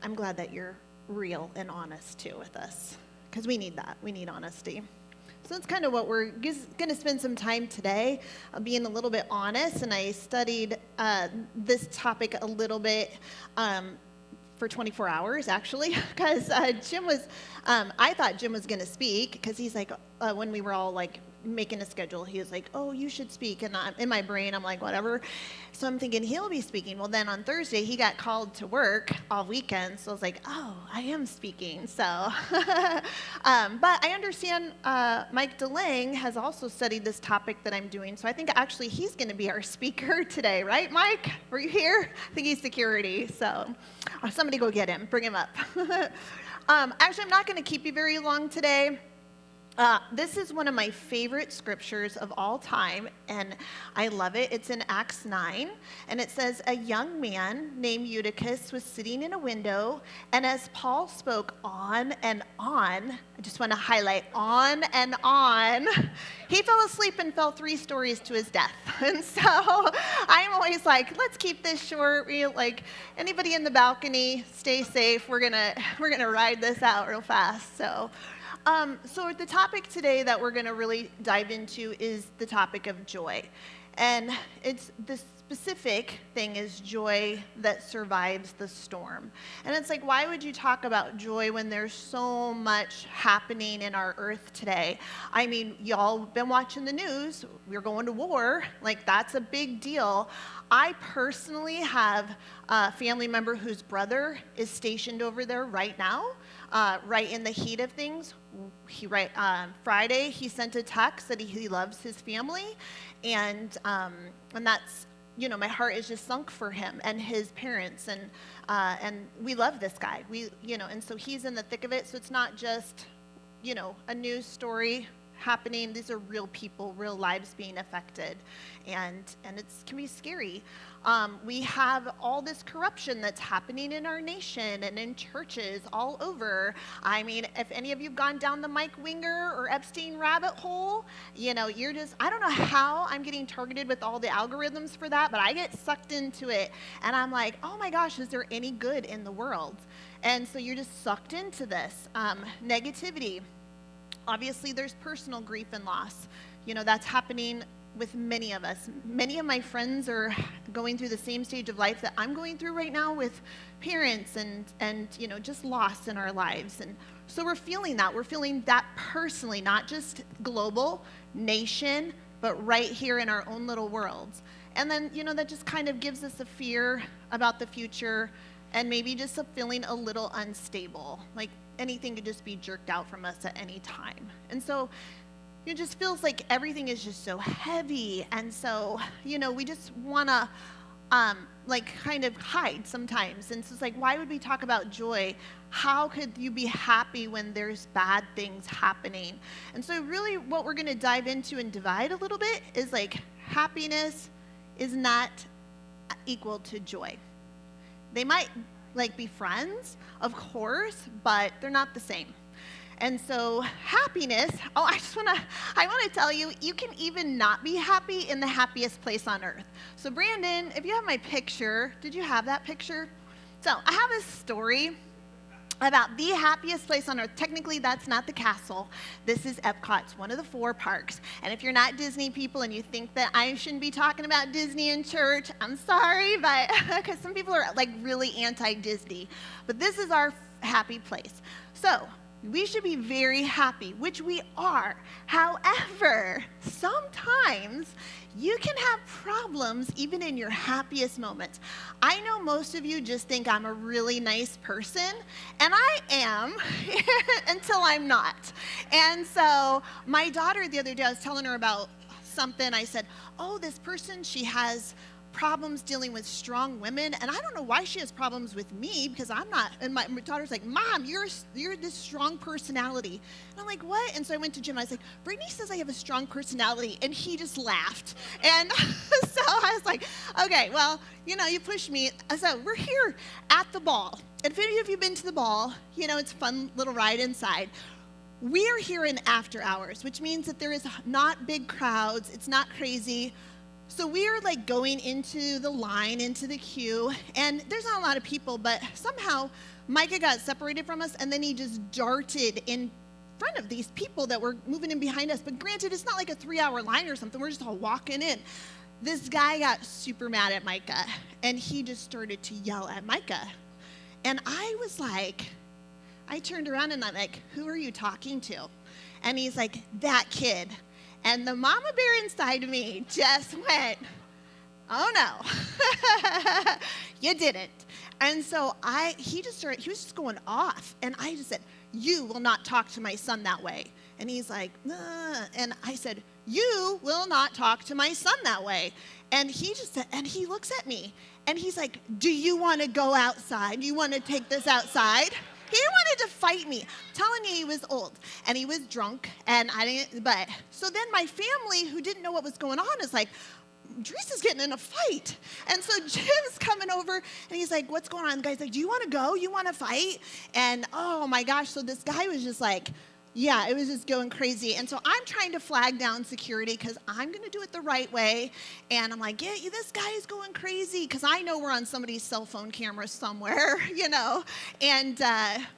I'm glad that you're real and honest too with us, because we need that. We need honesty. So that's kind of what we're going to spend some time today, being a little bit honest. And I studied this topic a little bit for 24 hours, actually, because Jim was, I thought Jim was going to speak, because he's like, when we were all like making a schedule, he was like, oh, you should speak. And in my brain, I'm like, whatever. So I'm thinking he'll be speaking. Well, then on Thursday, he got called to work all weekend. So I was like, oh, I am speaking. So, but I understand Mike DeLang has also studied this topic that I'm doing. So I think actually he's going to be our speaker today, right, Mike? Were you here? I think he's security. So somebody go get him. Bring him up. Actually, I'm not going to keep you very long today. This is one of my favorite scriptures of all time, and I love it. It's in Acts 9, and it says, a young man named Eutychus was sitting in a window, and as Paul spoke on and on, I just want to highlight on and on, he fell asleep and fell 3 stories to his death. And so I'm always like, let's keep this short. Like, anybody in the balcony, stay safe. We're gonna ride this out real fast. So the topic today that we're going to really dive into is the topic of joy. And it's the specific thing is joy that survives the storm. And it's like, why would you talk about joy when there's so much happening in our earth today? I mean, y'all been watching the news. We're going to war. Like, that's a big deal. I personally have a family member whose brother is stationed over there right now, right in the heat of things. Friday, he sent a text that he loves his family, and that's, my heart is just sunk for him and his parents, and we love this guy. And so he's in the thick of it. So it's not just, a news story happening. These are real people, real lives being affected, and it can be scary. We have all this corruption that's happening in our nation and in churches all over. I mean, if any of you have gone down the Mike Winger or Epstein rabbit hole, you're just, I don't know how I'm getting targeted with all the algorithms for that, but I get sucked into it, and I'm like, oh my gosh, is there any good in the world? And so you're just sucked into this negativity. Obviously, there's personal grief and loss. That's happening with many of us. Many of my friends are going through the same stage of life that I'm going through right now with parents and just loss in our lives. And so we're feeling that. We're feeling that personally, not just global, nation, but right here in our own little worlds. And then, that just kind of gives us a fear about the future and maybe just a feeling a little unstable. Like, anything could just be jerked out from us at any time. And so it just feels like everything is just so heavy. And so, we just want to kind of hide sometimes. And so it's like, why would we talk about joy? How could you be happy when there's bad things happening? And so really what we're going to dive into and divide a little bit is like, happiness is not equal to joy. They might be friends, of course, but they're not the same. And so happiness, I want to tell you, you can even not be happy in the happiest place on earth. So Brandon, if you have my picture, did you have that picture? So I have a story about the happiest place on earth. Technically, that's not the castle. This is Epcot. It's one of the 4 parks. And if you're not Disney people and you think that I shouldn't be talking about Disney in church, I'm sorry, but because some people are really anti-Disney. But this is our happy place. So we should be very happy, which we are. However, sometimes you can have problems even in your happiest moments. I know most of you just think I'm a really nice person, and I am until I'm not. And so my daughter the other day, I was telling her about something. I said, oh, this person, she has problems dealing with strong women, and I don't know why she has problems with me because I'm not. And my daughter's like, Mom, you're this strong personality. And I'm like, what? And so I went to Jim, and I was like, Brittany says I have a strong personality, and he just laughed. And so I was like, okay, well, you pushed me. So we're here at the ball, and if any of you have been to the ball, it's a fun little ride inside. We're here in after hours, which means that there is not big crowds, it's not crazy. So we are like going into the line, into the queue, and there's not a lot of people, but somehow Micah got separated from us, and then he just darted in front of these people that were moving in behind us. But granted, it's not like a 3-hour line or something. We're just all walking in. This guy got super mad at Micah, and he just started to yell at Micah. And I was like, I turned around and I'm like, who are you talking to? And he's like, that kid. And the mama bear inside of me just went, oh no, you didn't. And so he was just going off. And I just said, you will not talk to my son that way. And he's like, and I said, you will not talk to my son that way. And he just said, and he looks at me and he's like, do you want to go outside? Do you want to take this outside? He wanted to fight me. I'm telling you, he was old and he was drunk and I didn't, but so then my family who didn't know what was going on is like, Teresa's getting in a fight. And so Jim's coming over and he's like, what's going on? The guy's like, do you want to go? You want to fight? And oh my gosh, so this guy was just like, yeah, it was just going crazy. And so I'm trying to flag down security because I'm going to do it the right way. And I'm like, yeah, this guy is going crazy because I know we're on somebody's cell phone camera somewhere, you know. And so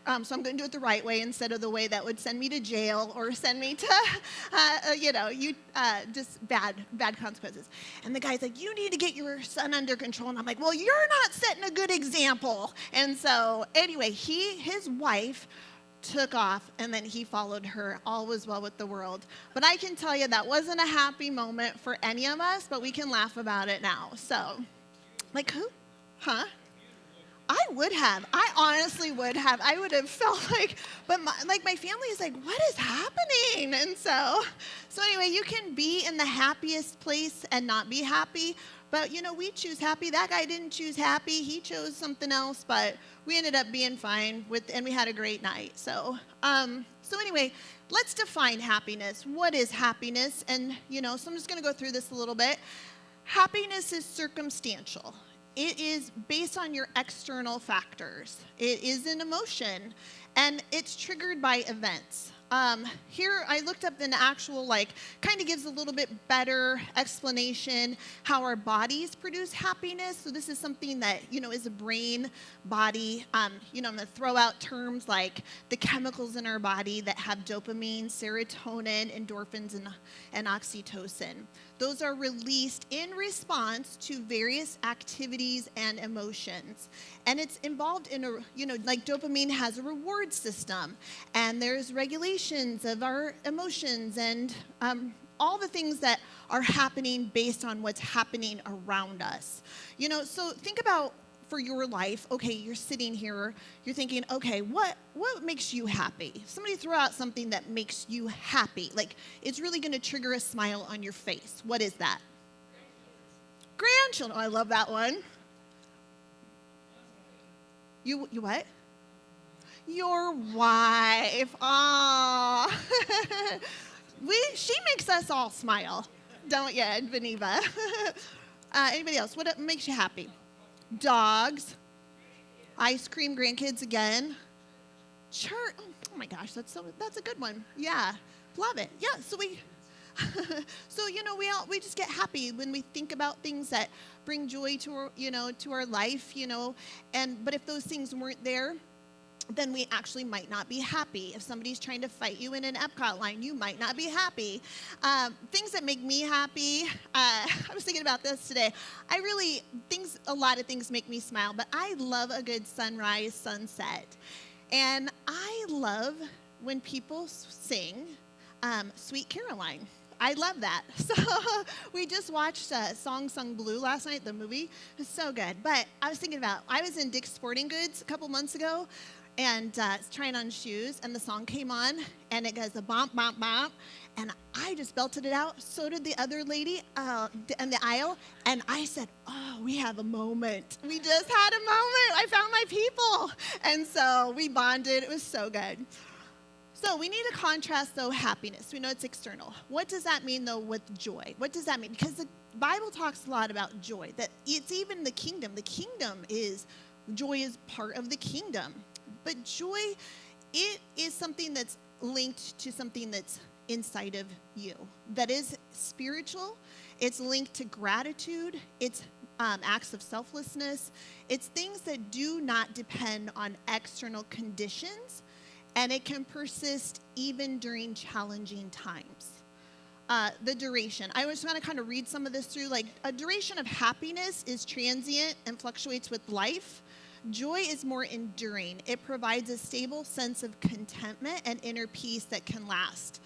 I'm going to do it the right way instead of the way that would send me to jail or send me to, just bad consequences. And the guy's like, you need to get your son under control. And I'm like, well, you're not setting a good example. And so anyway, his wife took off, and then he followed her. All was well with the world. But I can tell you that wasn't a happy moment for any of us, but we can laugh about it now. So, like who? Huh? I would have. I honestly would have. I would have felt like, but my family is like, what is happening? And so anyway, you can be in the happiest place and not be happy. But, we choose happy. That guy didn't choose happy. He chose something else, but we ended up being fine and we had a great night. So anyway, let's define happiness. What is happiness? And, so I'm just going to go through this a little bit. Happiness is circumstantial. It is based on your external factors. It is an emotion, and it's triggered by events. Here I looked up an actual, kind of gives a little bit better explanation how our bodies produce happiness. So this is something that, is a brain body. I'm going to throw out terms like the chemicals in our body that have dopamine, serotonin, endorphins, and oxytocin. Those are released in response to various activities and emotions. And it's involved in dopamine has a reward system, and there's regulations of our emotions and all the things that are happening based on what's happening around us. So think about for your life, okay, you're sitting here, you're thinking, okay, what makes you happy? Somebody throw out something that makes you happy. Like, it's really going to trigger a smile on your face. What is that? Grandchildren. Oh, I love that one. You what? Your wife. Aww. She makes us all smile, don't you, Beneva? Anybody else? What makes you happy? Dogs, ice cream, grandkids again, church. Oh my gosh, that's a good one. Yeah, love it. Yeah, so we just get happy when we think about things that bring joy to our life, but if those things weren't there, then we actually might not be happy. If somebody's trying to fight you in an Epcot line, you might not be happy. Things that make me happy, I was thinking about this today. A lot of things make me smile, but I love a good sunrise, sunset. And I love when people sing Sweet Caroline. I love that. So we just watched Song Sung Blue last night, the movie. It was so good. But I was thinking about, I was in Dick's Sporting Goods a couple months ago, and trying on shoes, and the song came on, and it goes a bump, bump, bump, and I just belted it out. So did the other lady in the aisle, and I said, oh, we have a moment. We just had a moment. I found my people. And so we bonded. It was so good. So we need to contrast, though, happiness. We know it's external. What does that mean, though, with joy? What does that mean? Because the Bible talks a lot about joy, that it's even the kingdom. The kingdom joy is part of the kingdom. But joy, it is something that's linked to something that's inside of you that is spiritual. It's linked to gratitude. It's acts of selflessness. It's things that do not depend on external conditions, and it can persist even during challenging times. The duration. I was going to kind of read some of this through. Like, a duration of happiness is transient and fluctuates with life. Joy is more enduring. It provides a stable sense of contentment and inner peace that can last.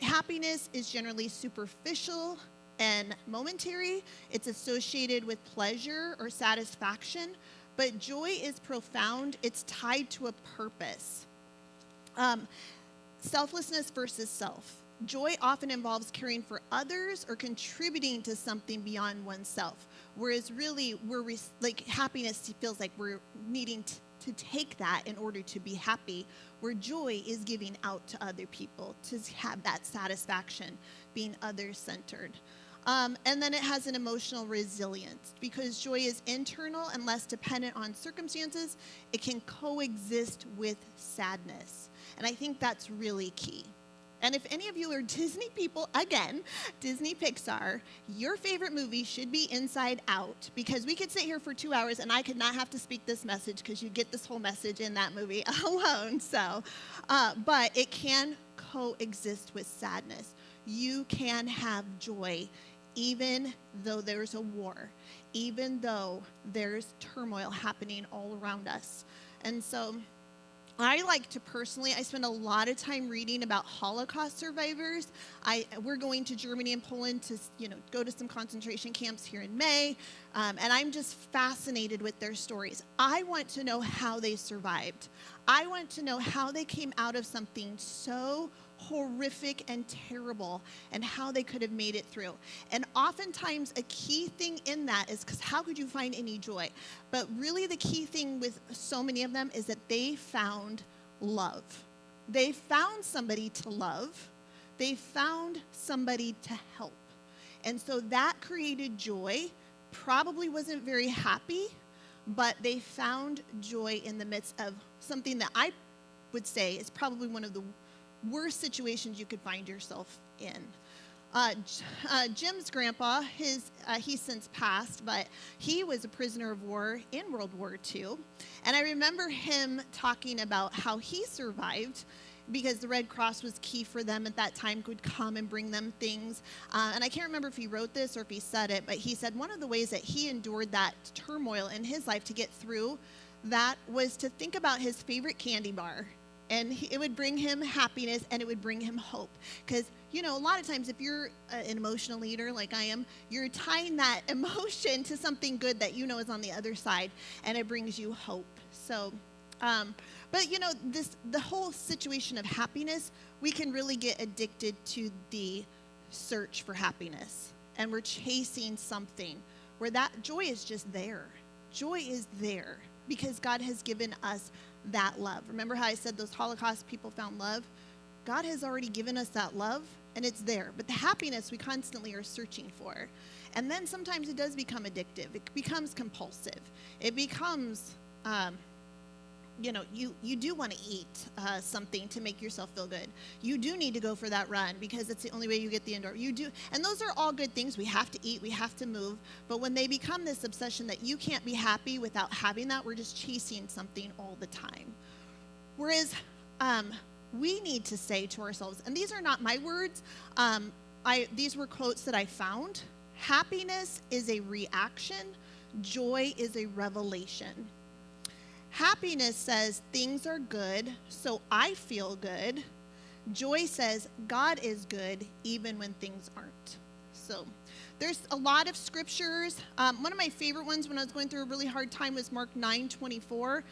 Happiness is generally superficial and momentary. It's associated with pleasure or satisfaction, but joy is profound. It's tied to a purpose. Selflessness versus self. Joy often involves caring for others or contributing to something beyond oneself, whereas really happiness feels like we're needing to take that in order to be happy, where joy is giving out to other people, to have that satisfaction, being others-centered. And then it has an emotional resilience. Because joy is internal and less dependent on circumstances, it can coexist with sadness. And I think that's really key. And if any of you are Disney people, again, Disney Pixar, your favorite movie should be Inside Out, because we could sit here for 2 hours and I could not have to speak this message because you get this whole message in that movie alone. So, but it can coexist with sadness. You can have joy even though there's a war, even though there's turmoil happening all around us. And so I like to personally, I spend a lot of time reading about Holocaust survivors. We're going to Germany and Poland to, go to some concentration camps here in May, and I'm just fascinated with their stories. I want to know how they survived. I want to know how they came out of something so horrific and terrible and how they could have made it through. And oftentimes a key thing in that is, because how could you find any joy? But really the key thing with so many of them is that they found love. They found somebody to love. They found somebody to help. And so that created joy. Probably wasn't very happy, but they found joy in the midst of something that I would say is probably one of the worst situations you could find yourself in. Jim's grandpa, he's since passed, but he was a prisoner of war in World War II. And I remember him talking about how he survived because the Red Cross was key for them at that time, would come and bring them things. And I can't remember if he wrote this or if he said it, but he said one of the ways that he endured that turmoil in his life to get through that was to think about his favorite candy bar. And it would bring him happiness and it would bring him hope. Because, a lot of times if you're an emotional leader like I am, you're tying that emotion to something good that is on the other side, and it brings you hope. So, but the whole situation of happiness, we can really get addicted to the search for happiness. And we're chasing something where that joy is just there. Joy is there because God has given us that love. Remember how I said those Holocaust people found love? God has already given us that love, and it's there. But the happiness we constantly are searching for. And then sometimes it does become addictive. It becomes compulsive. It becomes, you do want to eat something to make yourself feel good. You do need to go for that run because it's the only way you get the indoor. You do. And those are all good things. We have to eat. We have to move. But when they become this obsession that you can't be happy without having that, we're just chasing something all the time. Whereas we need to say to ourselves, and these are not my words, these were quotes that I found. Happiness is a reaction. Joy is a revelation. Happiness says things are good, so I feel good. Joy says God is good even when things aren't. So there's a lot of scriptures. One of my favorite ones when I was going through a really hard time was Mark 9:24.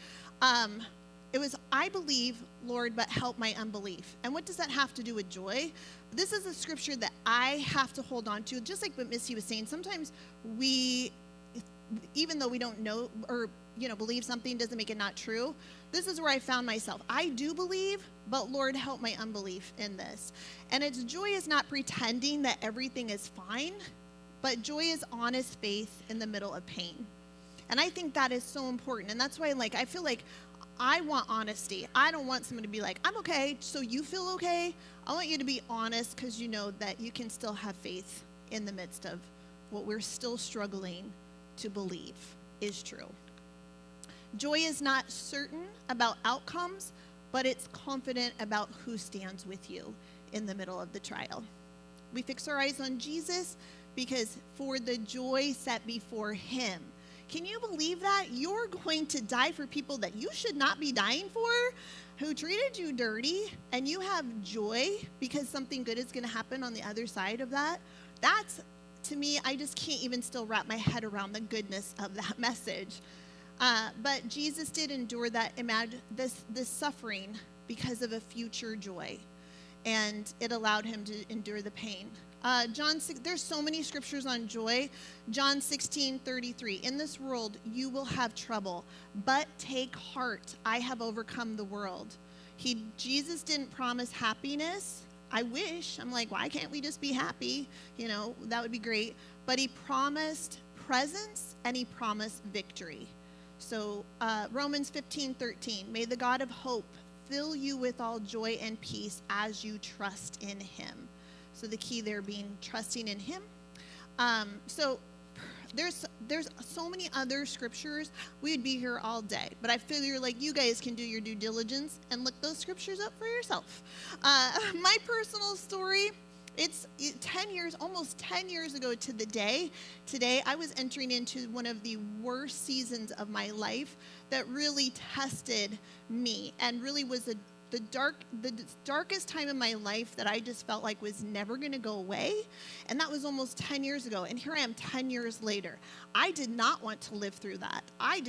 It was, I believe, Lord, but help my unbelief. And what does that have to do with joy? This is a scripture that I have to hold on to. Just like what Missy was saying, sometimes we, even though we don't know or believe something doesn't make it not true. This is where I found myself. I do believe, but Lord, help my unbelief in this. And it's joy is not pretending that everything is fine, but joy is honest faith in the middle of pain. And I think that is so important. And that's why, I feel like I want honesty. I don't want someone to be like, I'm okay, so you feel okay. I want you to be honest because you know that you can still have faith in the midst of what we're still struggling to believe is true. Joy is not certain about outcomes, but it's confident about who stands with you in the middle of the trial. We fix our eyes on Jesus because for the joy set before him. Can you believe that? You're going to die for people that you should not be dying for, who treated you dirty, and you have joy because something good is going to happen on the other side of that. That's, to me, I just can't even still wrap my head around the goodness of that message. But Jesus did endure that, this suffering because of a future joy, and it allowed him to endure the pain. There's so many scriptures on joy. John 16:33. In this world you will have trouble, but take heart. I have overcome the world. Jesus didn't promise happiness. I wish. I'm like, why can't we just be happy? That would be great. But he promised presence and he promised victory. So Romans 15:13. May the God of hope fill you with all joy and peace as you trust in him. So the key there being trusting in him. So there's so many other scriptures. We'd be here all day. But I figure like you guys can do your due diligence and look those scriptures up for yourself. My personal story, it's 10 years, almost 10 years ago to the day. Today, I was entering into one of the worst seasons of my life that really tested me and really was the darkest time in my life that I just felt like was never going to go away. And that was almost 10 years ago. And here I am 10 years later. I did not want to live through that. I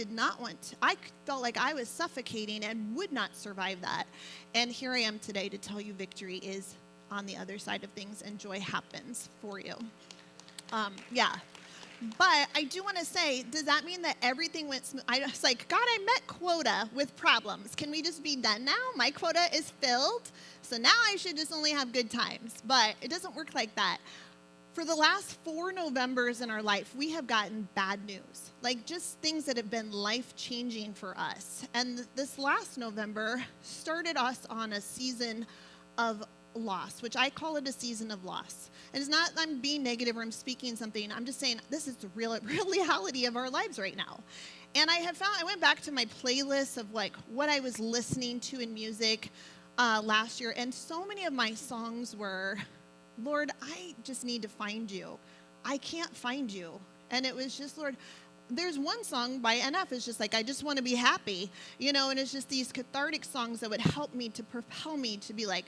felt like I was suffocating and would not survive that. And here I am today to tell you victory is on the other side of things and joy happens for you. But I do want to say, does that mean that everything went smooth? I was like, God, I met quota with problems. Can we just be done now? My quota is filled, so now I should just only have good times. But it doesn't work like that. For the last 4 Novembers in our life, we have gotten bad news, like just things that have been life-changing for us. And this last November started us on a season of loss, which I call it a season of loss. And it's not I'm being negative or I'm speaking something. I'm just saying this is the real reality of our lives right now. And I went back to my playlist of like what I was listening to in music last year, and so many of my songs were, Lord, I just need to find you. I can't find you. And it was just, Lord, there's one song by NF, it's just like, I just want to be happy, and it's just these cathartic songs that would help me to propel me to be like,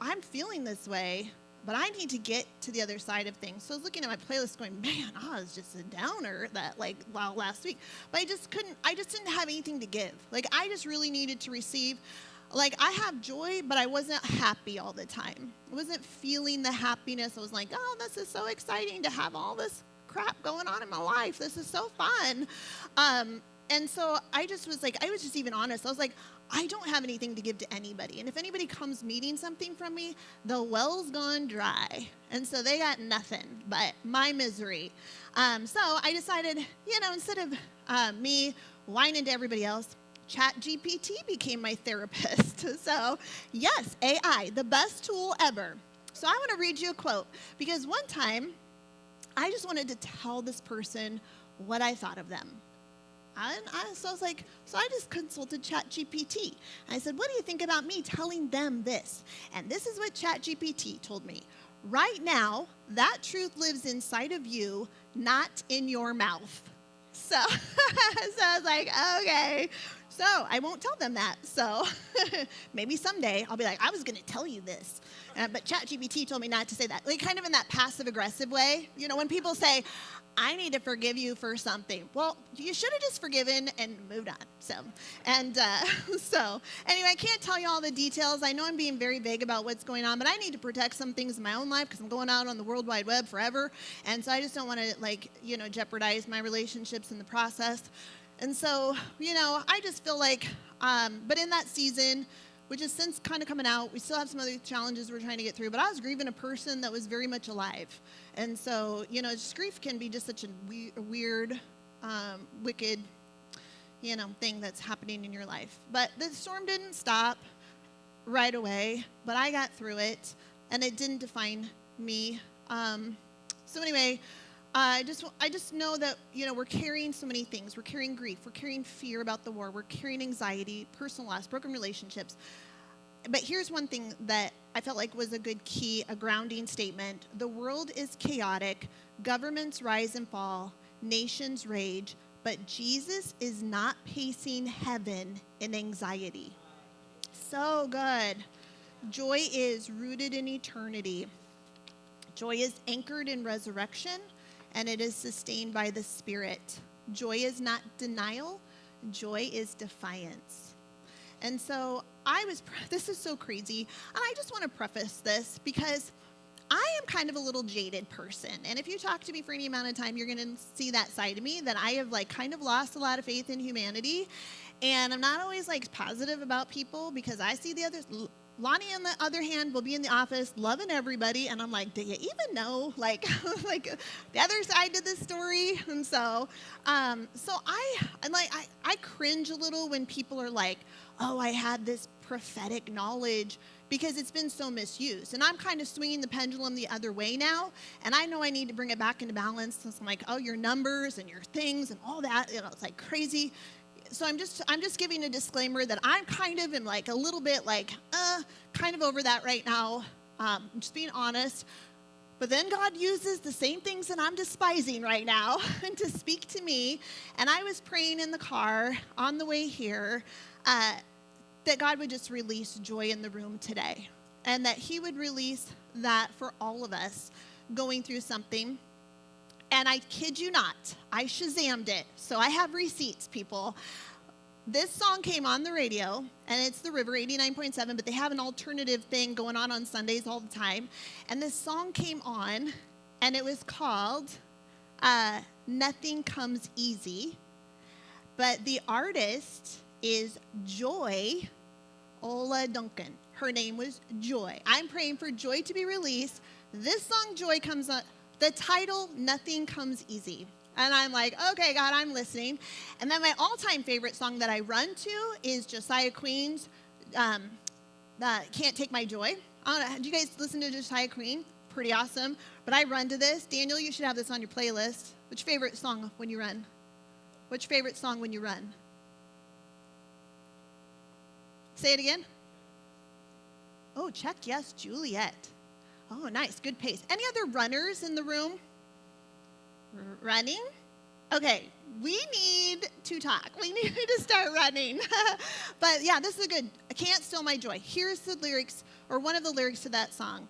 I'm feeling this way, but I need to get to the other side of things. So I was looking at my playlist going, man, I was just a downer last week. But I just didn't have anything to give. Like, I just really needed to receive. Like, I have joy, but I wasn't happy all the time. I wasn't feeling the happiness. I was like, oh, this is so exciting to have all this crap going on in my life. This is so fun. And so I was just even honest. I was like, I don't have anything to give to anybody. And if anybody comes needing something from me, the well's gone dry. And so they got nothing but my misery. So I decided, instead of me whining to everybody else, ChatGPT became my therapist. So yes, AI, the best tool ever. So I want to read you a quote, because one time I just wanted to tell this person what I thought of them. So I just consulted ChatGPT. I said, what do you think about me telling them this? And this is what ChatGPT told me. Right now, that truth lives inside of you, not in your mouth. So I was like, okay. So I won't tell them that. So maybe someday I'll be like, I was going to tell you this. But ChatGPT told me not to say that. Like kind of in that passive-aggressive way. When people say, I need to forgive you for something. Well, you should have just forgiven and moved on. So anyway, I can't tell you all the details. I know I'm being very vague about what's going on, but I need to protect some things in my own life because I'm going out on the World Wide Web forever. And so I just don't want to, jeopardize my relationships in the process. And so, I just feel like, but in that season, which is since kind of coming out, we still have some other challenges we're trying to get through, but I was grieving a person that was very much alive. And so, just grief can be just such a weird, wicked, thing that's happening in your life. But the storm didn't stop right away, but I got through it, and it didn't define me. So anyway, I just know that we're carrying so many things. We're carrying grief. We're carrying fear about the war. We're carrying anxiety, personal loss, broken relationships. But here's one thing that I felt like was a good key, a grounding statement. The world is chaotic. Governments rise and fall. Nations rage. But Jesus is not pacing heaven in anxiety. So good. Joy is rooted in eternity. Joy is anchored in resurrection, and it is sustained by the Spirit. Joy is not denial. Joy is defiance. And so this is so crazy, and I just want to preface this because I am kind of a little jaded person. And if you talk to me for any amount of time, you're going to see that side of me, that I have kind of lost a lot of faith in humanity. And I'm not always positive about people because I see the others. Lonnie, on the other hand, will be in the office loving everybody, and I'm like, do you even know, like the other side to this story? And so I cringe a little when people are like, oh, I had this prophetic knowledge, because it's been so misused. And I'm kind of swinging the pendulum the other way now, and I know I need to bring it back into balance. So I'm like, oh, your numbers and your things and all that, it's crazy. So I'm just giving a disclaimer that I'm kind of a little bit kind of over that right now. I'm just being honest. But then God uses the same things that I'm despising right now to speak to me. And I was praying in the car on the way here that God would just release joy in the room today, and that he would release that for all of us going through something. And I kid you not, I Shazammed it. So I have receipts, people. This song came on the radio, and it's The River 89.7, but they have an alternative thing going on Sundays all the time. And this song came on, and it was called Nothing Comes Easy. But the artist is Joy Ola Duncan. Her name was Joy. I'm praying for Joy to be released. This song, Joy, comes on. The title, Nothing Comes Easy. And I'm like, okay, God, I'm listening. And then my all-time favorite song that I run to is Josiah Queen's Can't Take My Joy. I don't know, do you guys listen to Josiah Queen? Pretty awesome. But I run to this. Daniel, you should have this on your playlist. What's your favorite song when you run? What's your favorite song when you run? Say it again. Oh, checked, yes, Juliet. Oh, nice, good pace. Any other runners in the room? Running? Okay, we need to talk. We need to start running. But yeah, this is a good, I Can't Steal My Joy. Here's the lyrics, or one of the lyrics to that song.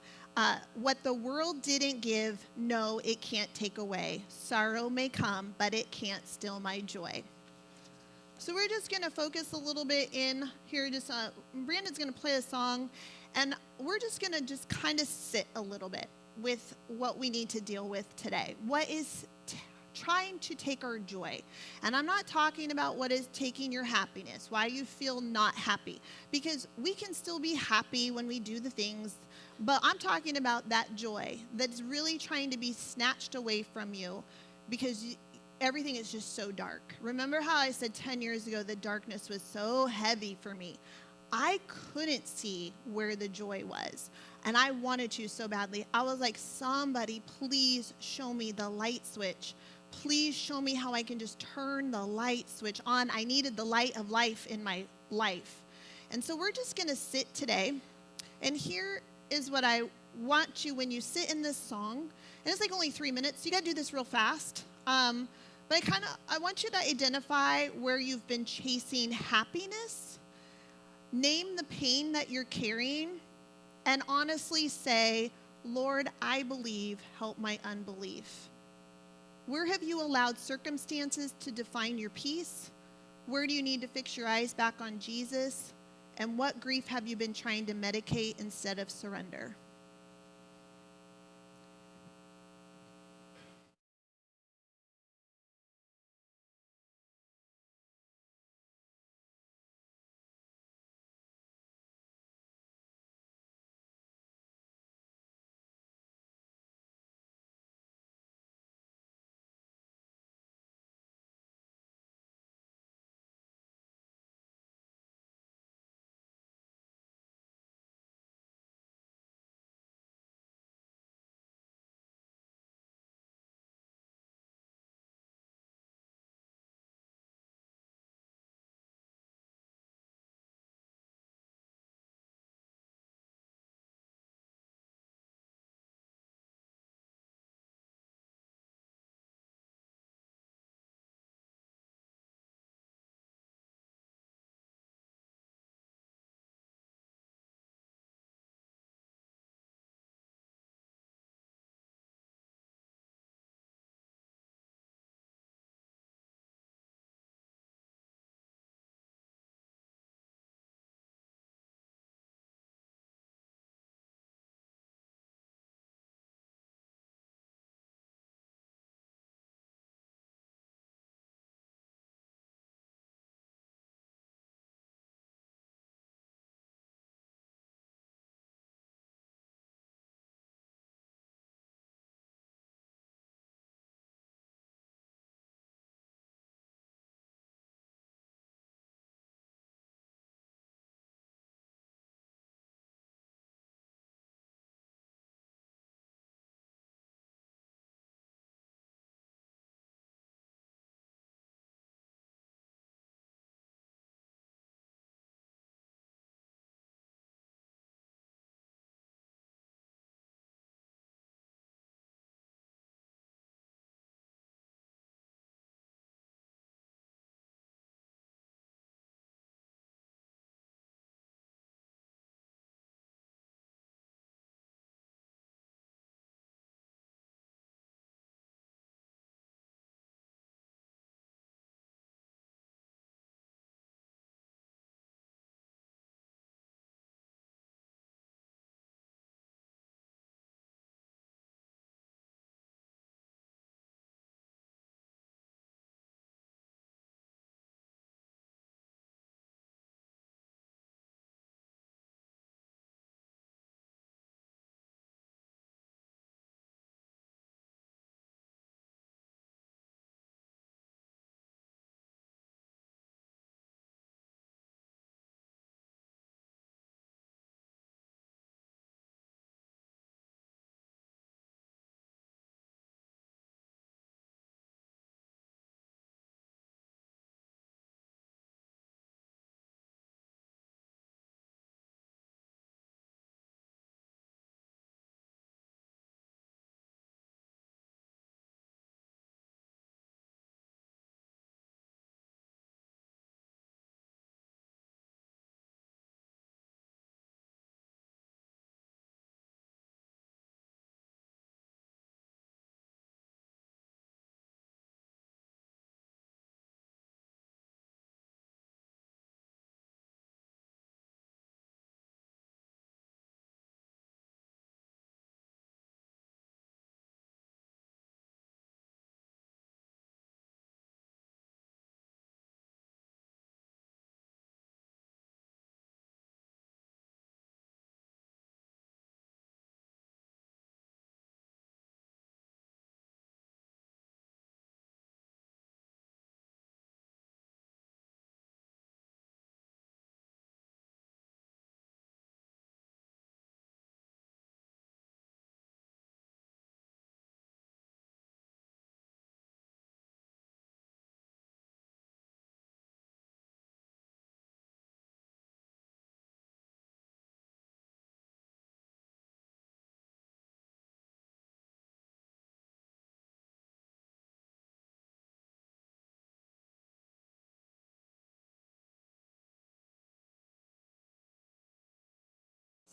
What the world didn't give, no, it can't take away. Sorrow may come, but it can't steal my joy. So we're just going to focus a little bit in here. Brandon's going to play a song, and we're just going to just kind of sit a little bit with what we need to deal with today. What is trying to take our joy? And I'm not talking about what is taking your happiness, why you feel not happy, because we can still be happy when we do the things, but I'm talking about that joy that's really trying to be snatched away from you because everything is just so dark. Remember how I said 10 years ago the darkness was so heavy for me? I couldn't see where the joy was, and I wanted to so badly. I was like, somebody please show me the light switch. Please show me how I can just turn the light switch on. I needed the light of life in my life. And so we're just going to sit today, and here is what I want you, when you sit in this song, and it's only 3 minutes, so you got to do this real fast. But I want you to identify where you've been chasing happiness, name the pain that you're carrying, and honestly say, Lord, I believe, help my unbelief. Where have you allowed circumstances to define your peace? Where do you need to fix your eyes back on Jesus? And what grief have you been trying to medicate instead of surrender?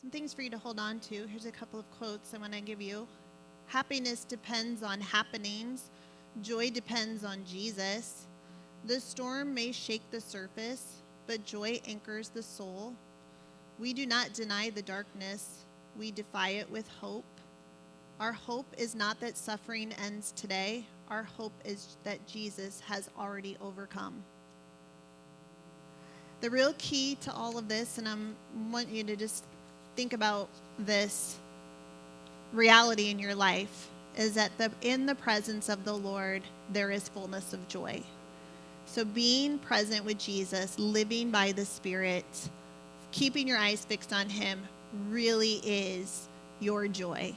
Some things for you to hold on to. Here's a couple of quotes I want to give you. Happiness depends on happenings. Joy depends on Jesus. The storm may shake the surface, but joy anchors the soul. We do not deny the darkness. We defy it with hope. Our hope is not that suffering ends today. Our hope is that Jesus has already overcome. The real key to all of this, and I want you to just think about this reality in your life, is that in the presence of the Lord, there is fullness of joy. So being present with Jesus, living by the Spirit, keeping your eyes fixed on him really is your joy.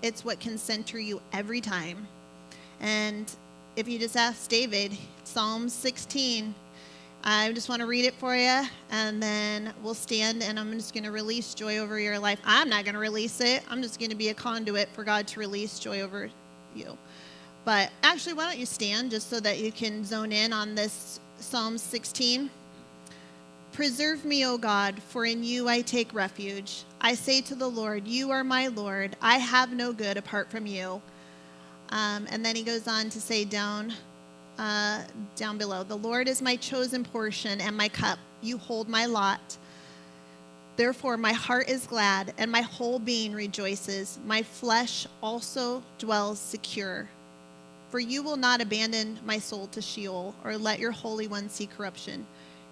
It's what can center you every time. And if you just ask David, Psalm 16, I just want to read it for you, and then we'll stand, and I'm just going to release joy over your life. I'm not going to release it. I'm just going to be a conduit for God to release joy over you. But actually, why don't you stand just so that you can zone in on this Psalm 16. Preserve me, O God, for in you I take refuge. I say to the Lord, you are my Lord. I have no good apart from you. And then he goes on to say down below, the Lord is my chosen portion and my cup. You hold my lot. Therefore, my heart is glad and my whole being rejoices. My flesh also dwells secure. For you will not abandon my soul to Sheol or let your Holy One see corruption.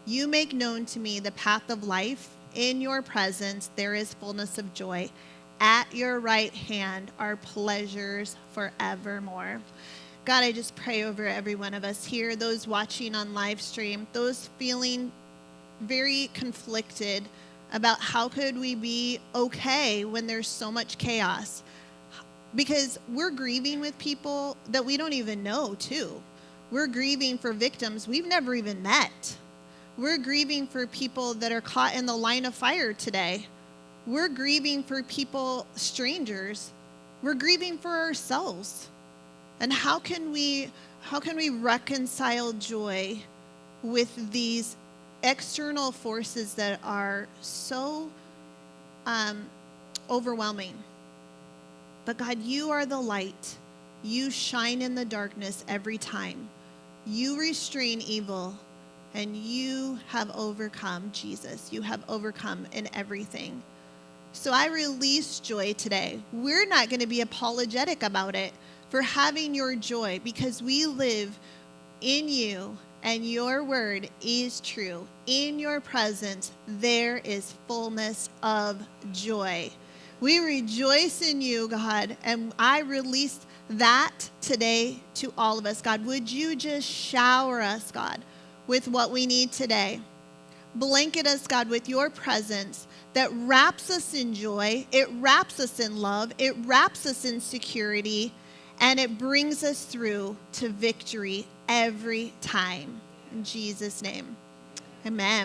You make known to me the path of life. In your presence, there is fullness of joy. At your right hand are pleasures forevermore. God, I just pray over every one of us here, those watching on live stream, those feeling very conflicted about how could we be okay when there's so much chaos. Because we're grieving with people that we don't even know, too. We're grieving for victims we've never even met. We're grieving for people that are caught in the line of fire today. We're grieving for people, strangers. We're grieving for ourselves. And how can we reconcile joy with these external forces that are so overwhelming? But God, you are the light. You shine in the darkness every time. You restrain evil, and you have overcome, Jesus. You have overcome in everything. So I release joy today. We're not going to be apologetic about it for having your joy, because we live in you and your word is true. In your presence, there is fullness of joy. We rejoice in you, God, and I release that today to all of us. God, would you just shower us, God, with what we need today? Blanket us, God, with your presence that wraps us in joy. It wraps us in love. It wraps us in security. And it brings us through to victory every time. In Jesus' name, amen.